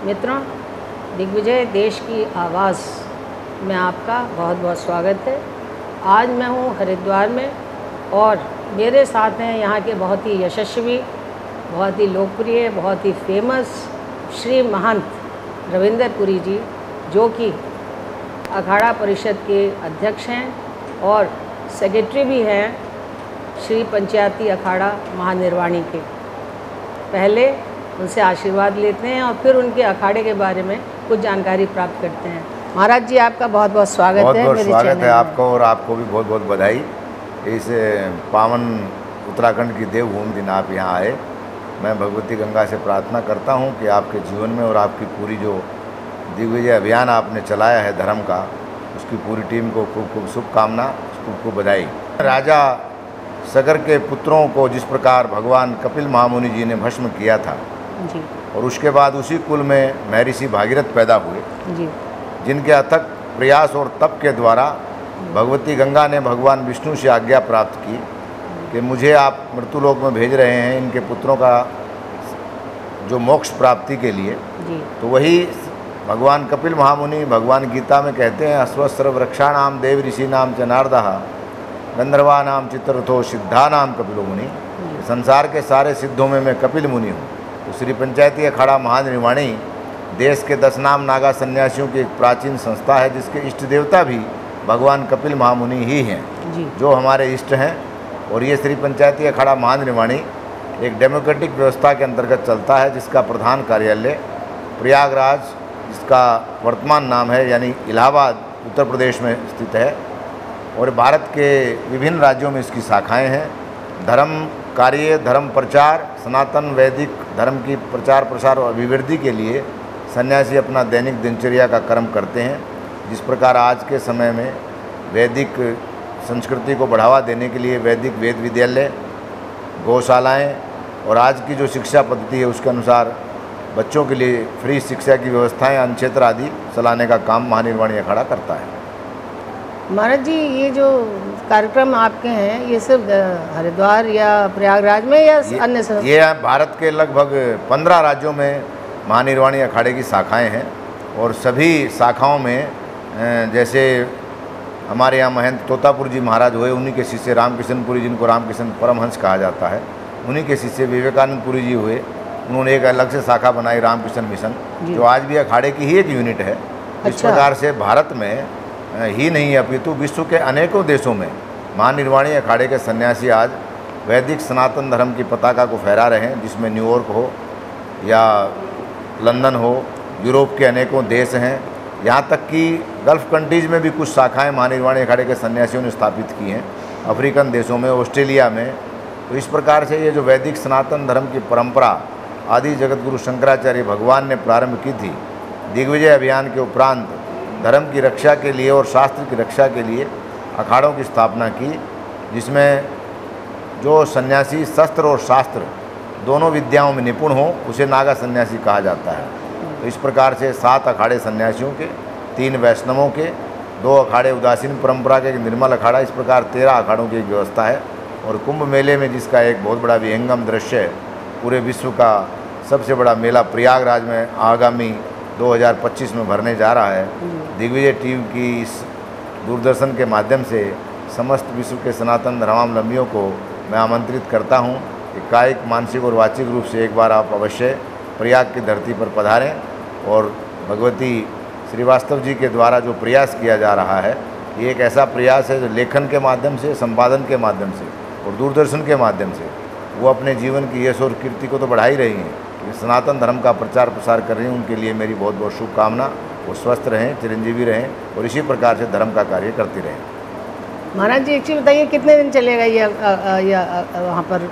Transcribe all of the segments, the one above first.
मित्रों, दिग्विजय देश की आवाज़ में आपका बहुत बहुत स्वागत है। आज मैं हूँ हरिद्वार में और मेरे साथ हैं यहाँ के बहुत ही यशस्वी, बहुत ही लोकप्रिय, बहुत ही फेमस श्री महंत रविंदर पुरी जी, जो कि अखाड़ा परिषद के अध्यक्ष हैं और सेक्रेटरी भी हैं श्री पंचायती अखाड़ा महानिर्वाणी के। पहले उनसे आशीर्वाद लेते हैं और फिर उनके अखाड़े के बारे में कुछ जानकारी प्राप्त करते हैं। महाराज जी, आपका बहुत बहुत स्वागत है। बहुत बहुत स्वागत है आपको, और आपको भी बहुत बहुत बधाई। इस पावन उत्तराखंड की देवभूमि दिन आप यहाँ आए। मैं भगवती गंगा से प्रार्थना करता हूँ कि आपके जीवन में और आपकी पूरी जो दिग्विजय अभियान आपने चलाया है धर्म का, उसकी पूरी टीम को खूब खूब शुभकामना, खूब खूब बधाई। राजा सगर के पुत्रों को जिस प्रकार भगवान कपिल महामुनि जी ने भस्म किया था जी, और उसके बाद उसी कुल में महर्षि भागीरथ पैदा हुए जी, जिनके अथक प्रयास और तप के द्वारा भगवती गंगा ने भगवान विष्णु से आज्ञा प्राप्त की कि मुझे आप मृत्युलोक में भेज रहे हैं इनके पुत्रों का जो मोक्ष प्राप्ति के लिए। जी। तो वही भगवान कपिल महामुनि भगवान गीता में कहते हैं, अश्वस्त्र वृक्षाणाम देव ऋषि नाम च नारदः गंधर्वा नाम चित्ररथो सिद्धा नाम कपिलो मुनि। संसार के सारे सिद्धों में मैं कपिल मुनि हूँ। तो श्री पंचायती अखाड़ा महानिर्वाणी देश के 10 नाम नागा सन्यासियों की एक प्राचीन संस्था है, जिसके इष्ट देवता भी भगवान कपिल महामुनि ही हैं, जो हमारे इष्ट हैं। और ये श्री पंचायती अखाड़ा महानिर्वाणी एक डेमोक्रेटिक व्यवस्था के अंतर्गत चलता है, जिसका प्रधान कार्यालय प्रयागराज, जिसका वर्तमान नाम है यानी इलाहाबाद, उत्तर प्रदेश में स्थित है। और भारत के विभिन्न राज्यों में इसकी शाखाएं हैं। धर्म कार्य, धर्म प्रचार, सनातन वैदिक धर्म की प्रचार प्रसार और अभिवृद्धि के लिए सन्यासी अपना दैनिक दिनचर्या का कर्म करते हैं। जिस प्रकार आज के समय में वैदिक संस्कृति को बढ़ावा देने के लिए वैदिक वेद विद्यालय, गौशालाएं और आज की जो शिक्षा पद्धति है उसके अनुसार बच्चों के लिए फ्री शिक्षा की व्यवस्थाएं, अन्नक्षेत्र आदि चलाने का काम महानिर्वाणी अखाड़ा करता है। महाराज जी, ये जो कार्यक्रम आपके हैं ये सिर्फ हरिद्वार या प्रयागराज में या अन्य ये भारत के लगभग 15 राज्यों में महानिर्वाणी अखाड़े की शाखाएं हैं। और सभी शाखाओं में जैसे हमारे यहाँ महंत तोतापुर जी महाराज हुए, उन्हीं के शिष्य रामकिशन पुरी, जिनको रामकिशन परमहंस कहा जाता है, उन्हीं के शिष्य विवेकानंद पुरी जी हुए। उन्होंने एक अलग से शाखा बनाई रामकिशन मिशन, जो आज भी अखाड़े की ही एक यूनिट है। इस प्रकार से भारत में ही नहीं अपितु विश्व के अनेकों देशों में महानिर्वाणी अखाड़े के सन्यासी आज वैदिक सनातन धर्म की पताका को फहरा रहे हैं, जिसमें न्यूयॉर्क हो या लंदन हो, यूरोप के अनेकों देश हैं, यहाँ तक कि गल्फ कंट्रीज़ में भी कुछ शाखाएं महानिर्वाणी अखाड़े के सन्यासियों ने स्थापित की हैं, अफ्रीकन देशों में, ऑस्ट्रेलिया में। तो इस प्रकार से ये जो वैदिक सनातन धर्म की परंपरा आदि जगतगुरु शंकराचार्य भगवान ने प्रारंभ की थी, दिग्विजय अभियान के उपरांत धर्म की रक्षा के लिए और शास्त्र की रक्षा के लिए अखाड़ों की स्थापना की, जिसमें जो सन्यासी शस्त्र और शास्त्र दोनों विद्याओं में निपुण हो उसे नागा सन्यासी कहा जाता है। तो इस प्रकार से 7 अखाड़े सन्यासियों के, 3 वैष्णवों के, 2 अखाड़े उदासीन परंपरा के, निर्मल अखाड़ा, इस प्रकार 13 अखाड़ों की एक व्यवस्था है। और कुंभ मेले में जिसका एक बहुत बड़ा विहंगम दृश्य है, पूरे विश्व का सबसे बड़ा मेला प्रयागराज में आगामी 2025 में भरने जा रहा है। दिग्विजय टीम की इस दूरदर्शन के माध्यम से समस्त विश्व के सनातन धर्मावलंबियों को मैं आमंत्रित करता हूं कि कायिक, मानसिक और वाचिक रूप से एक बार आप अवश्य प्रयाग की धरती पर पधारें। और भगवती श्रीवास्तव जी के द्वारा जो प्रयास किया जा रहा है, ये एक ऐसा प्रयास है जो लेखन के माध्यम से, संपादन के माध्यम से और दूरदर्शन के माध्यम से वो अपने जीवन की यश और कीर्ति को तो बढ़ा ही रही हैं, सनातन धर्म का प्रचार प्रसार कर रही हैं। उनके लिए मेरी बहुत बहुत शुभकामना। वो स्वस्थ रहें, चिरंजीवी रहें और इसी प्रकार से धर्म का कार्य करती रहें। महाराज जी, एक चीज़ बताइए, कितने दिन चलेगा ये वहाँ पर?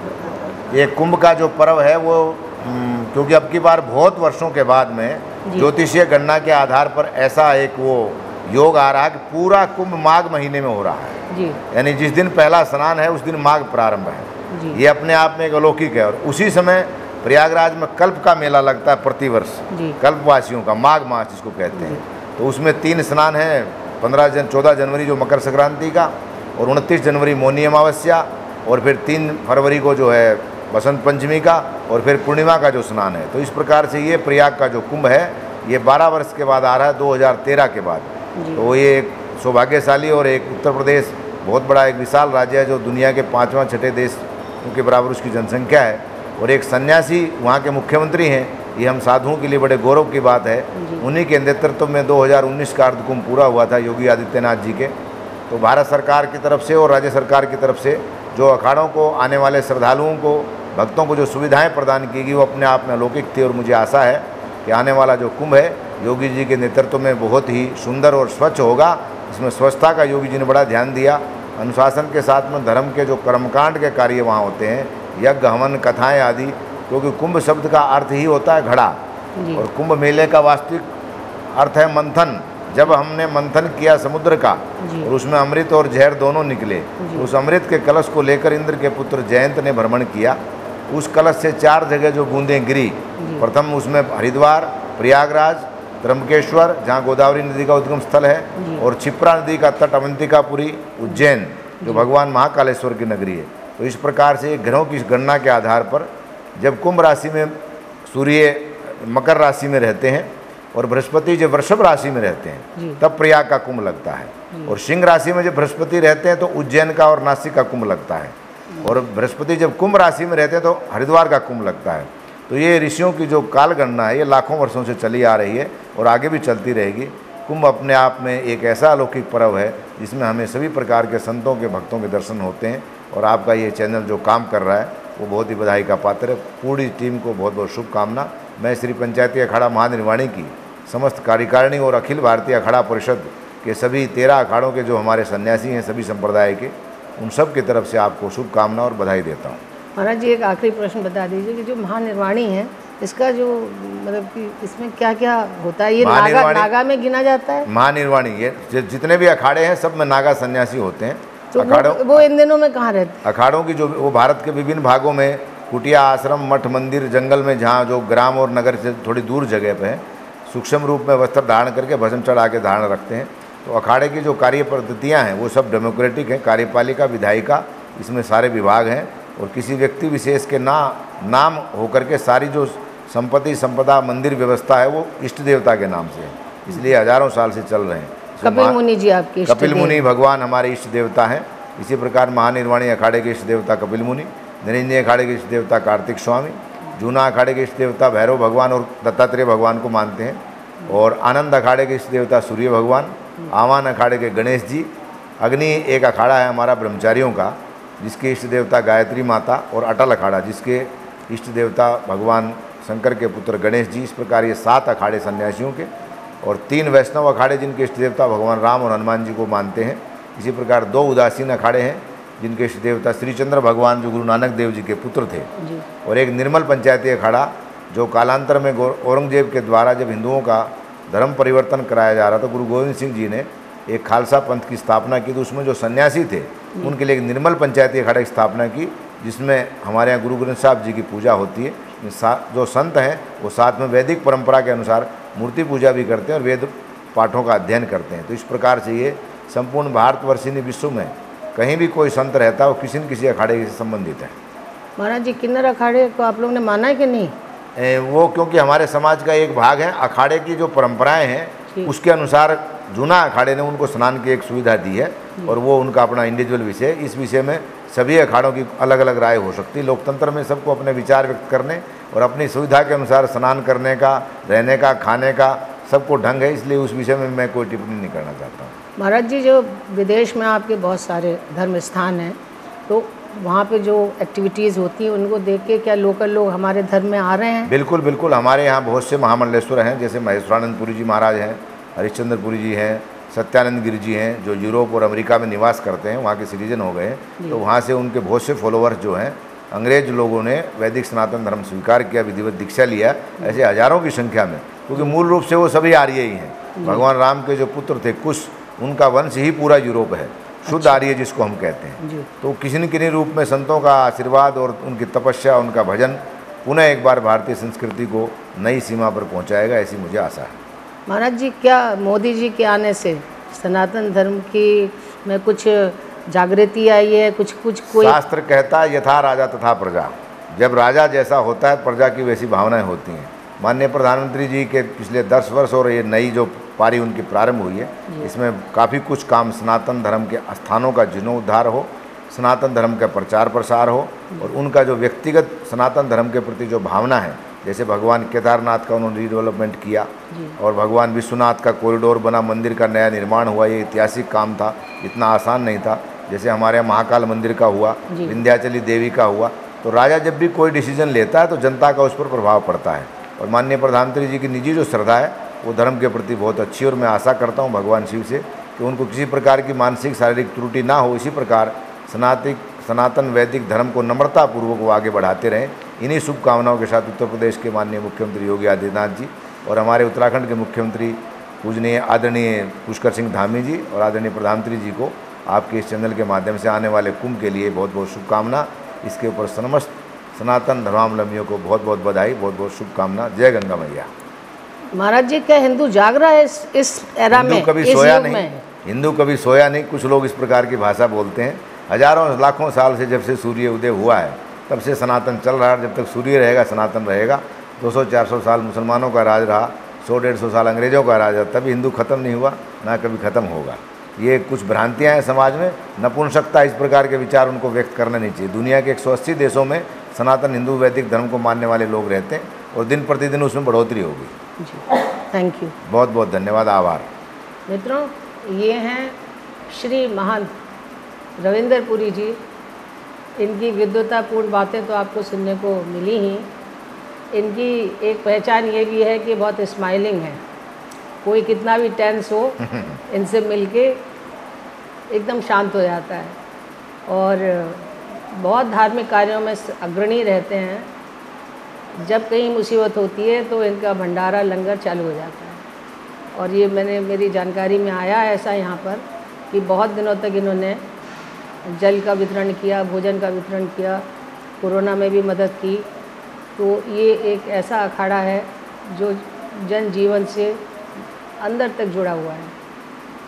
ये कुंभ का जो पर्व है वो क्योंकि अब की बार बहुत वर्षों के बाद में ज्योतिषीय गणना के आधार पर ऐसा एक वो योग आ रहा है कि पूरा कुंभ माघ महीने में हो रहा है जी। यानी जिस दिन पहला स्नान है उस दिन माघ प्रारंभ है। ये अपने आप में एक अलौकिक है। और उसी समय प्रयागराज में कल्प का मेला लगता है प्रतिवर्ष, कल्पवासियों का, माघ मास जिसको कहते हैं। तो उसमें 3 स्नान हैं, 14 जनवरी जो मकर संक्रांति का, और 29 जनवरी मौनी अमावस्या, और फिर 3 फरवरी को जो है बसंत पंचमी का, और फिर पूर्णिमा का जो स्नान है। तो इस प्रकार से ये प्रयाग का जो कुंभ है ये 12 वर्ष के बाद आ रहा है, 2013 के बाद। तो ये एक सौभाग्यशाली और एक उत्तर प्रदेश बहुत बड़ा एक विशाल राज्य है जो दुनिया के 5वां 6ठे देश के बराबर उसकी जनसंख्या है, और एक सन्यासी वहाँ के मुख्यमंत्री हैं। ये हम साधुओं के लिए बड़े गौरव की बात है। उन्हीं के नेतृत्व में 2019 का अर्धकुंभ पूरा हुआ था योगी आदित्यनाथ जी के। तो भारत सरकार की तरफ से और राज्य सरकार की तरफ से जो अखाड़ों को आने वाले श्रद्धालुओं को, भक्तों को जो सुविधाएं प्रदान की गई वो अपने आप में अलौकिक थी। और मुझे आशा है कि आने वाला जो कुंभ है योगी जी के नेतृत्व में बहुत ही सुंदर और स्वच्छ होगा। इसमें स्वच्छता का योगी जी ने बड़ा ध्यान दिया। अनुशासन के साथ में धर्म के जो कर्मकांड के कार्य वहाँ होते हैं, यज्ञ हवन कथाएँ आदि, क्योंकि कुंभ शब्द का अर्थ ही होता है घड़ा, और कुंभ मेले का वास्तविक अर्थ है मंथन। जब हमने मंथन किया समुद्र का और उसमें अमृत और जहर दोनों निकले, उस अमृत के कलश को लेकर इंद्र के पुत्र जयंत ने भ्रमण किया। उस कलश से 4 जगह जो बूंदें गिरी, प्रथम उसमें हरिद्वार, प्रयागराज, त्र्यंबकेश्वर जहाँ गोदावरी नदी का उद्गम स्थल है, और क्षिप्रा नदी का तट अवंतिकापुरी, उज्जैन जो भगवान महाकालेश्वर की नगरी है। तो इस प्रकार से ग्रहों की गणना के आधार पर जब कुंभ राशि में सूर्य मकर राशि में रहते हैं और बृहस्पति जब वृषभ राशि में रहते हैं तब प्रयाग का कुंभ लगता है, और सिंह राशि में जब बृहस्पति रहते हैं तो उज्जैन का और नासिक का कुंभ लगता है, और बृहस्पति जब कुंभ राशि में रहते हैं तो हरिद्वार का कुंभ लगता है। तो ये ऋषियों की जो काल गणना है ये लाखों वर्षों से चली आ रही है और आगे भी चलती रहेगी। कुंभ अपने आप में एक ऐसा अलौकिक पर्व है जिसमें हमें सभी प्रकार के संतों के भक्तों के दर्शन होते हैं, और आपका ये चैनल जो काम कर रहा है वो बहुत ही बधाई का पात्र है। पूरी टीम को बहुत बहुत शुभकामना। मैं श्री पंचायती अखाड़ा महानिर्वाणी की समस्त कार्यकारिणी और अखिल भारतीय अखाड़ा परिषद के सभी 13 अखाड़ों के जो हमारे सन्यासी हैं सभी संप्रदाय के, उन सब की तरफ से आपको शुभकामना और बधाई देता हूँ। महाराज जी, एक आखिरी प्रश्न बता दीजिए कि जो महानिर्वाणी है इसका जो मतलब कि इसमें क्या क्या होता है? ये नागा में गिना जाता है? महानिर्वाणी ये जितने भी अखाड़े हैं सब में नागा सन्यासी होते हैं। तो अखाड़ों वो इन दिनों में कहाँ रहते हैं? अखाड़ों की जो वो भारत के विभिन्न भागों में कुटिया, आश्रम, मठ, मंदिर, जंगल में जहाँ जो ग्राम और नगर से थोड़ी दूर जगह पे है, सूक्ष्म रूप में वस्त्र धारण करके भस्म चढ़ा के धारण रखते हैं। तो अखाड़े की जो कार्य पद्धतियाँ हैं वो सब डेमोक्रेटिक हैं। कार्यपालिका, विधायिका, इसमें सारे विभाग हैं, और किसी व्यक्ति विशेष के नाम होकर के सारी जो संपत्ति संपदा मंदिर व्यवस्था है वो इष्ट देवता के नाम से है, इसलिए हजारों साल से चल रहे हैं। कपिल मुनि जी आपके कपिल मुनि भगवान हमारे इष्ट देवता हैं। इसी प्रकार महानिर्वाणी अखाड़े के इष्ट देवता कपिल मुनि, निरंजनी अखाड़े के इष्ट देवता कार्तिक स्वामी, जूना अखाड़े के इष्ट देवता भैरव भगवान और दत्तात्रेय भगवान को मानते हैं, और आनंद अखाड़े के इष्ट देवता सूर्य भगवान, आवान अखाड़े के गणेश जी, अग्नि एक अखाड़ा है हमारा ब्रह्मचारियों का जिसके इष्ट देवता गायत्री माता, और अटल अखाड़ा जिसके इष्ट देवता भगवान शंकर के पुत्र गणेश जी। इस प्रकार ये 7 अखाड़े सन्यासियों के, और 3 वैष्णव अखाड़े जिनके इष्ट देवता भगवान राम और हनुमान जी को मानते हैं। इसी प्रकार 2 उदासीन अखाड़े हैं जिनके इष्ट देवता श्री चंद्र भगवान जो गुरु नानक देव जी के पुत्र थे, और एक निर्मल पंचायती अखाड़ा जो कालांतर में औरंगजेब के द्वारा जब हिंदुओं का धर्म परिवर्तन कराया जा रहा था, गुरु गोविंद सिंह जी ने एक खालसा पंथ की स्थापना की। तो उसमें जो सन्यासी थे उनके लिए एक निर्मल पंचायती अखाड़ा की स्थापना की, जिसमें हमारे यहाँ गुरु ग्रंथ साहब जी की पूजा होती है। जो संत हैं वो साथ में वैदिक परंपरा के अनुसार मूर्ति पूजा भी करते हैं और वेद पाठों का अध्ययन करते हैं। तो इस प्रकार से ये संपूर्ण भारतवर्षीय विश्व में कहीं भी कोई संत रहता है वो किसी न किसी अखाड़े से संबंधित है। महाराज जी, किन्नर अखाड़े को आप लोगों ने माना है कि नहीं? वो क्योंकि हमारे समाज का एक भाग है। अखाड़े की जो परंपराएं हैं उसके अनुसार जूना अखाड़े ने उनको स्नान की एक सुविधा दी है, और वो उनका अपना इंडिविजुअल विषय है। इस विषय में सभी अखाड़ों की अलग अलग राय हो सकती है। लोकतंत्र में सबको अपने विचार व्यक्त करने और अपनी सुविधा के अनुसार स्नान करने का, रहने का, खाने का सबको ढंग है, इसलिए उस विषय में मैं कोई टिप्पणी नहीं करना चाहता हूँ। महाराज जी, जो विदेश में आपके बहुत सारे धर्म स्थान हैं, तो वहाँ पे जो एक्टिविटीज़ होती हैं उनको देख के क्या लोकल लोग हमारे धर्म में आ रहे हैं? बिल्कुल बिल्कुल, हमारे यहाँ बहुत से महामंडलेश्वर हैं, जैसे महेश्वरानंद पुरी जी महाराज हैं, हरिश्चंद्र पुरी जी हैं, सत्यानंद गिरी जी हैं, जो यूरोप और अमेरिका में निवास करते हैं, वहाँ के सिटीजन हो गए हैं। तो वहाँ से उनके बहुत से फॉलोअर्स जो हैं, अंग्रेज लोगों ने वैदिक सनातन धर्म स्वीकार किया, विधिवत दीक्षा लिया, ऐसे हजारों की संख्या में, क्योंकि मूल रूप से वो सभी आर्य ही हैं। भगवान राम के जो पुत्र थे कुश, उनका वंश ही पूरा यूरोप है, शुद्ध आर्य जिसको हम कहते हैं। तो किसी न किसी रूप में संतों का आशीर्वाद और उनकी तपस्या, उनका भजन पुनः एक बार भारतीय संस्कृति को नई सीमा पर पहुंचाएगा, ऐसी मुझे आशा है। महाराज जी, क्या मोदी जी के आने से सनातन धर्म की में कुछ जागृति आई है? कुछ कोई शास्त्र कहता है यथा राजा तथा प्रजा। जब राजा जैसा होता है प्रजा की वैसी भावनाएं होती हैं। माननीय प्रधानमंत्री जी के पिछले 10 वर्ष और ये नई जो पारी उनकी प्रारंभ हुई है, इसमें काफ़ी कुछ काम सनातन धर्म के स्थानों का जीर्णोद्धार हो, सनातन धर्म का प्रचार प्रसार हो, और उनका जो व्यक्तिगत सनातन धर्म के प्रति जो भावना है, जैसे भगवान केदारनाथ का उन्होंने रीडेवलपमेंट किया और भगवान विश्वनाथ का कॉरिडोर बना, मंदिर का नया निर्माण हुआ, ये ऐतिहासिक काम था, इतना आसान नहीं था। जैसे हमारे यहाँ महाकाल मंदिर का हुआ, विंध्याचली देवी का हुआ। तो राजा जब भी कोई डिसीजन लेता है तो जनता का उस पर प्रभाव पड़ता है, और माननीय प्रधानमंत्री जी की निजी जो श्रद्धा है वो धर्म के प्रति बहुत अच्छी, और मैं आशा करता हूँ भगवान शिव से कि उनको किसी प्रकार की मानसिक शारीरिक त्रुटि ना हो। इसी प्रकार सनातन वैदिक धर्म को नम्रतापूर्वक वो आगे बढ़ाते रहें। इन्हीं शुभकामनाओं के साथ उत्तर प्रदेश के माननीय मुख्यमंत्री योगी आदित्यनाथ जी और हमारे उत्तराखंड के मुख्यमंत्री पूजनीय आदरणीय पुष्कर सिंह धामी जी और आदरणीय प्रधानमंत्री जी को आपके इस चैनल के माध्यम से आने वाले कुंभ के लिए बहुत बहुत शुभकामना। इसके ऊपर समस्त सनातन धर्मावलंबियों को बहुत बहुत बधाई, बहुत बहुत शुभकामना। जय गंगा मैया। महाराज जी, क्या हिंदू जाग रहा है इस एरा में? हिंदू कभी सोया नहीं, हिंदू कभी सोया नहीं। कुछ लोग इस प्रकार की भाषा बोलते हैं। हजारों लाखों साल से जब से सूर्य उदय हुआ है तब से सनातन चल रहा है। जब तक सूर्य रहेगा सनातन रहेगा। 200-400 साल मुसलमानों का राज रहा, 100-150 साल अंग्रेज़ों का राज रहा, तभी हिंदू खत्म नहीं हुआ, ना कभी ख़त्म होगा। ये कुछ भ्रांतियाँ हैं समाज में, नपुंसकता, इस प्रकार के विचार उनको व्यक्त करना नहीं चाहिए। दुनिया के 180 देशों में सनातन हिंदू वैदिक धर्म को मानने वाले लोग रहते हैं और दिन प्रतिदिन उसमें बढ़ोतरी होगी। जी, थैंक यू, बहुत बहुत धन्यवाद, आभार। मित्रों, ये हैं श्री महंत रविंदर पुरी जी। इनकी विद्वतापूर्ण बातें तो आपको सुनने को मिली ही। इनकी एक पहचान ये भी है कि बहुत स्माइलिंग है। कोई कितना भी टेंस हो, इनसे मिलके एकदम शांत हो जाता है, और बहुत धार्मिक कार्यों में अग्रणी रहते हैं। जब कहीं मुसीबत होती है तो इनका भंडारा लंगर चालू हो जाता है। और ये मेरी जानकारी में आया ऐसा यहाँ पर कि बहुत दिनों तक इन्होंने जल का वितरण किया, भोजन का वितरण किया, कोरोना में भी मदद की। तो ये एक ऐसा अखाड़ा है जो जन जीवन से अंदर तक जुड़ा हुआ है।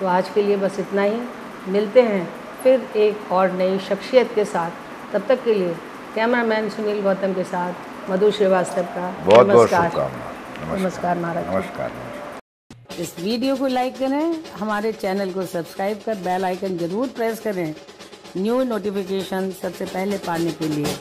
तो आज के लिए बस इतना ही। मिलते हैं फिर एक और नई शख्सियत के साथ। तब तक के लिए कैमरामैन सुनील गौतम के साथ मधु श्रीवास्तव का बहुत नमस्कार। नमस्कार महाराज। नमस्कार। इस वीडियो को लाइक करें, हमारे चैनल को सब्सक्राइब कर बेल आइकन ज़रूर प्रेस करें न्यू नोटिफिकेशन सबसे पहले पाने के लिए।